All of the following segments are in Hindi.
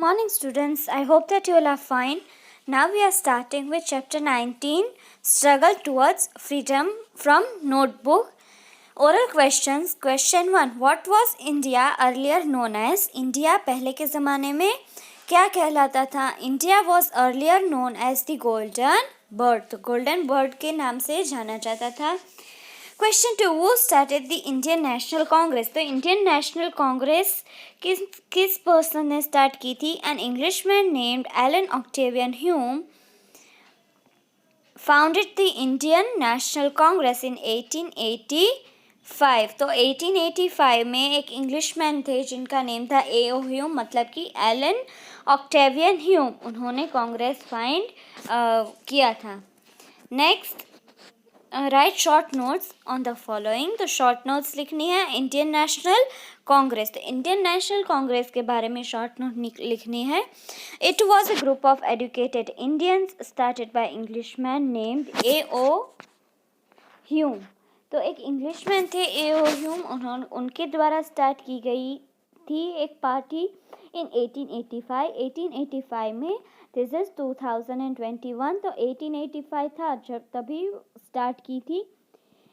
Morning students, I hope that you all are fine. Now we are starting with chapter 19, Struggle Towards Freedom from Notebook. Oral questions. Question 1. What was India earlier known as? India पहले के ज़माने में क्या कहलाता था? India was earlier known as the Golden Bird. तो Golden Bird के नाम से जाना जाता था. Question 2. Who started the Indian National Congress? तो इंडियन नेशनल कांग्रेस किस पर्सन ने स्टार्ट की थी? An Englishman named Alan Octavian Hume founded the Indian National Congress in 1885. तो 1885 में एक इंग्लिशमैन थे जिनका नेम था A.O. ह्यूम, मतलब कि एलन ऑक्टेवियन ह्यूम. उन्होंने कांग्रेस फाइंड किया था. Next, right short notes on the following. तो शॉर्ट नोट्स लिखनी है. इंडियन नेशनल कांग्रेस, तो इंडियन नेशनल कांग्रेस के बारे में शॉर्ट नोट लिखनी है. It was a group of educated Indians started by Englishman named A.O. Hume. तो एक इंग्लिशमैन थे A.O. ह्यूम, उनके द्वारा स्टार्ट की गई थी एक पार्टी इन 1885. 1885 में, दिस इज 2021, तो 1885 था जब तभी स्टार्ट की थी.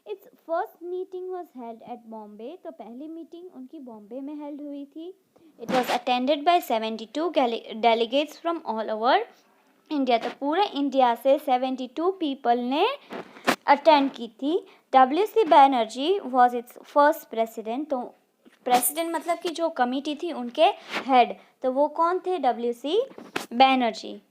It's first meeting was held at Bombay. तो पहली मीटिंग उनकी बॉम्बे में हेल्ड हुई थी. It was attended by 72 delegates from all over India. तो पूरे इंडिया से 72 पीपल ने अटेंड की थी. W.C. Banerjee was it's first president. तो प्रेसिडेंट मतलब कि जो कमिटी थी उनके हेड, तो वो कौन थे? W.C. Banerjee.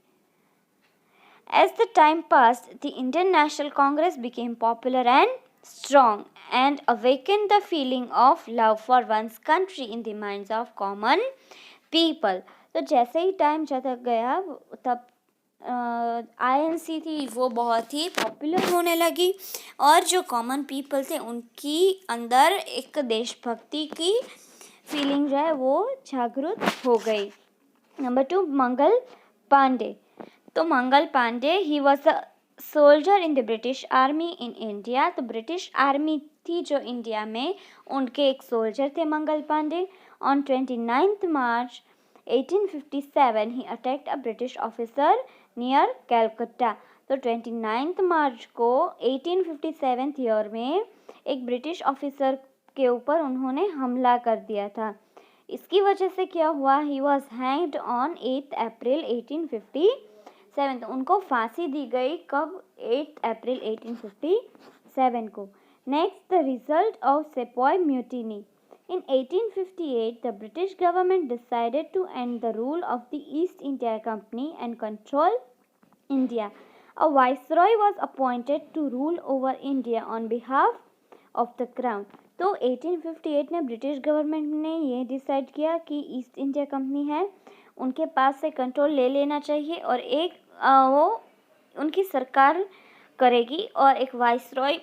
As the time passed, the Indian National Congress became popular and strong and awakened the feeling of love for one's country in the minds of common people. तो जैसे ही टाइम जाता गया तब INC थी वो बहुत ही पॉपुलर होने लगी और जो कॉमन पीपल थे उनकी अंदर एक देशभक्ति की फीलिंग जो है वो जागृत हो गई. नंबर 2, मंगल पांडे. तो Mangal Pandey, he was a soldier in the British army in India. तो ब्रिटिश आर्मी थी जो इंडिया में, उनके एक सोल्जर थे Mangal Pandey. On 29 March 1857 he attacked a British officer near Calcutta. तो 29 मार्च को 1857 ईयर में एक ब्रिटिश ऑफिसर के ऊपर उन्होंने हमला कर दिया था. इसकी वजह से क्या हुआ? He was hanged on 8 April 1857. तो उनको फांसी दी गई कब? 8 अप्रैल 1857 को. Next, the result of sepoy mutiny. In 1858, the British government decided to end the rule of the East India Company and control India. A viceroy was appointed to rule over India on behalf of the crown. तो 1858 में ब्रिटिश गवर्नमेंट ने ये डिसाइड किया कि ईस्ट इंडिया कंपनी है, उनके पास से कंट्रोल ले लेना चाहिए और एक वो उनकी सरकार करेगी और एक वाइसरॉय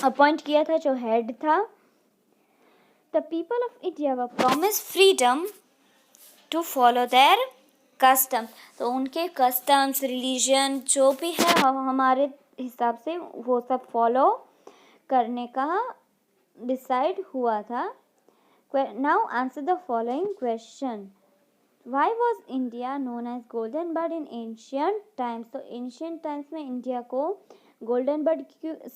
अपॉइंट किया था जो हेड था. The people of India were promised freedom to follow their customs. तो उनके customs, religion जो भी है हमारे हिसाब से वो सब फॉलो करने का डिसाइड हुआ था. Now answer the following question. Why was India known as Golden Bird in ancient times? तो ancient times में इंडिया को गोल्डन बर्ड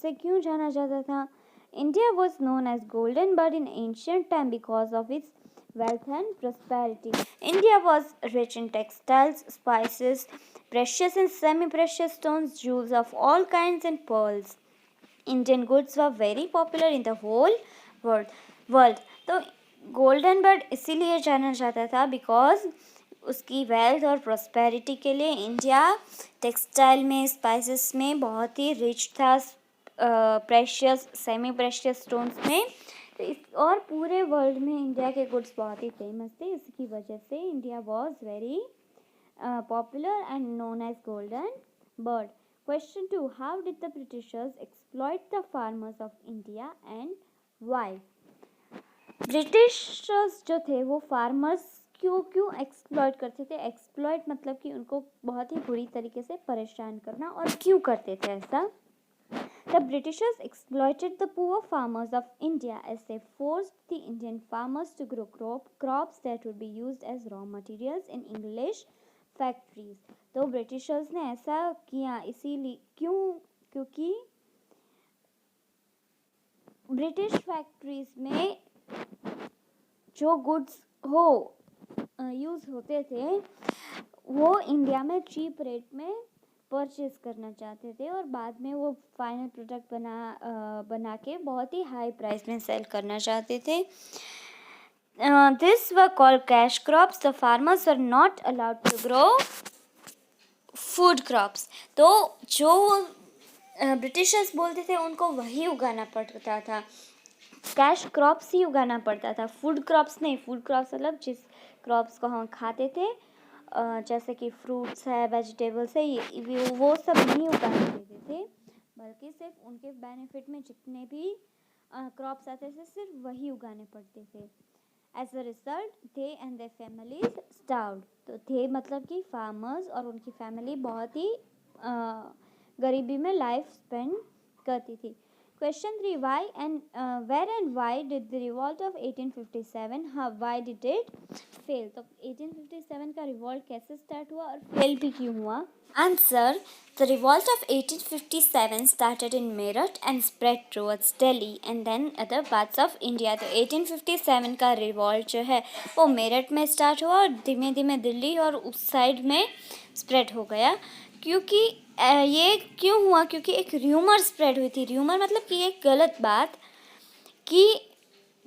से क्यों जाना जाता था? India was known as Golden Bird in ancient time because of its wealth and prosperity. India was rich in textiles, spices, precious and semi-precious stones, jewels of all kinds and pearls. Indian goods were very popular in the whole world. तो गोल्डन बर्ड इसीलिए जाना जाता था बिकॉज उसकी वेल्थ और प्रॉस्पेरिटी के लिए. इंडिया टेक्सटाइल में, स्पाइसेस में बहुत ही रिच था, प्रेशियस, सेमी प्रेशियस स्टोन्स में. तो इस और पूरे वर्ल्ड में इंडिया के गुड्स बहुत ही फेमस थे. इसकी वजह से India was very popular and known as golden bird. Question 2, how did the Britishers exploit the farmers of India and why? Britishers जो थे वो फार्मर्स क्यों एक्सप्लॉइट करते थे? एक्सप्लॉइट मतलब कि उनको बहुत ही बुरी तरीके से परेशान करना. और क्यों करते थे ऐसा? The Britishers exploited the poor farmers of India as they forced the Indian farmers to grow crops that would be used as raw materials in English factories. तो ब्रिटिशर्स ने ऐसा किया इसीलिए क्योंकि ब्रिटिश फैक्ट्रीज में जो गुड्स यूज़ होते थे वो इंडिया में चीप रेट में परचेज करना चाहते थे और बाद में वो फाइनल प्रोडक्ट बना के बहुत ही हाई प्राइस में सेल करना चाहते थे. This were called cash crops. The farmers were not allowed to grow food crops. तो जो ब्रिटिशर्स बोलते थे उनको वही उगाना पड़ता था. कैश क्रॉप्स ही उगाना पड़ता था, फूड क्रॉप्स नहीं. फूड क्रॉप्स मतलब जिस क्रॉप्स को हम खाते थे जैसे कि फ्रूट्स है, वेजिटेबल्स है, वो सब नहीं उगाने देते थे, बल्कि सिर्फ उनके बेनिफिट में जितने भी क्रॉप्स आते थे सिर्फ वही उगाने पड़ते थे. As a result they and their families starved. तो थे मतलब कि फार्मर्स और उनकी फैमिली बहुत ही गरीबी में लाइफ स्पेंड करती थी. Question 3. Where and why did the revolt of 1857? Why did it fail? तो 1857 का रिवॉल्ट कैसे स्टार्ट हुआ और फेल भी क्यों हुआ? Answer. The revolt of 1857 started in Meerut and spread towards Delhi and then other parts of India. तो 1857 का रिवॉल्ट जो है वो मेरठ में स्टार्ट हुआ और धीमे धीमे दिल्ली और उस साइड में स्प्रेड हो गया. क्योंकि ये क्यों हुआ? क्योंकि एक र्यूमर स्प्रेड हुई थी. र्यूमर मतलब कि एक गलत बात कि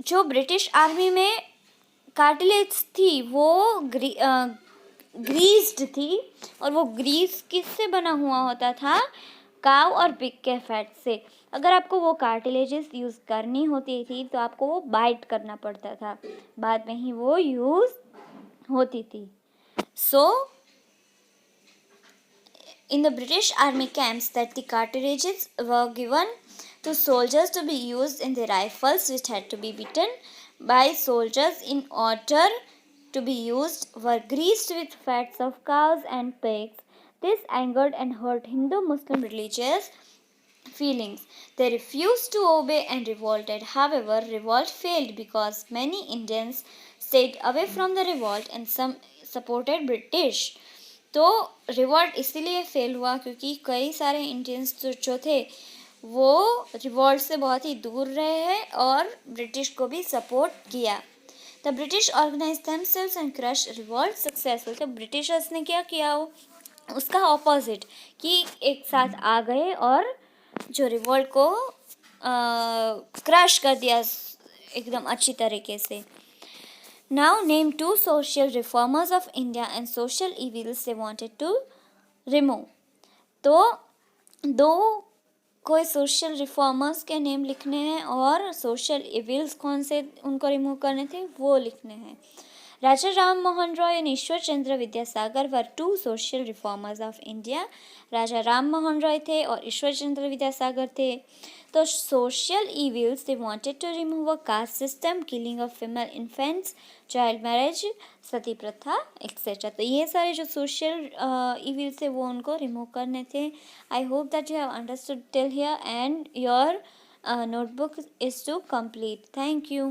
जो ब्रिटिश आर्मी में कार्टिलेज थी वो ग्रीस्ड थी और वो ग्रीस किससे बना हुआ होता था? काव और पिग के फैट से. अगर आपको वो कार्टिलेजेस यूज़ करनी होती थी तो आपको वो बाइट करना पड़ता था, बाद में ही वो यूज़ होती थी. सो in the British army camps that the cartridges were given to soldiers to be used in the rifles which had to be beaten by soldiers in order to be used were greased with fats of cows and pigs. This angered and hurt Hindu-Muslim religious feelings. They refused to obey and revolted. However, revolt failed because many Indians stayed away from the revolt and some supported British. तो रिवॉल्ट इसीलिए फेल हुआ क्योंकि कई सारे इंडियंस जो थे वो रिवॉल्ट से बहुत ही दूर रहे हैं और ब्रिटिश को भी सपोर्ट किया. The British organise themselves and crush revolt successful. तो ब्रिटिशर्स ने क्या किया उसका ऑपोजिट कि एक साथ आ गए और जो रिवॉल्ट को क्रश कर दिया एकदम अच्छी तरीके से. Now name two social reformers of India and social evils they wanted to remove. तो दो कोई सोशल रिफॉर्मर्स के नेम लिखने हैं और सोशल इविल्स कौन से उनको रिमूव करने थे वो लिखने हैं. Raja Ram Mohan Roy and Ishwar Chandra Vidyasagar were two social reformers of India. Raja Ram Mohan Roy थे और ईश्वर चंद्र विद्यासागर थे. तो social evils they wanted to remove a caste system, killing of female infants, child marriage, sati प्रथा एक्सेट्रा. तो ये सारे जो सोशल इविल्स थे वो उनको रिमूव करने थे. I hope that you have understood till here and your notebook is to complete. Thank you.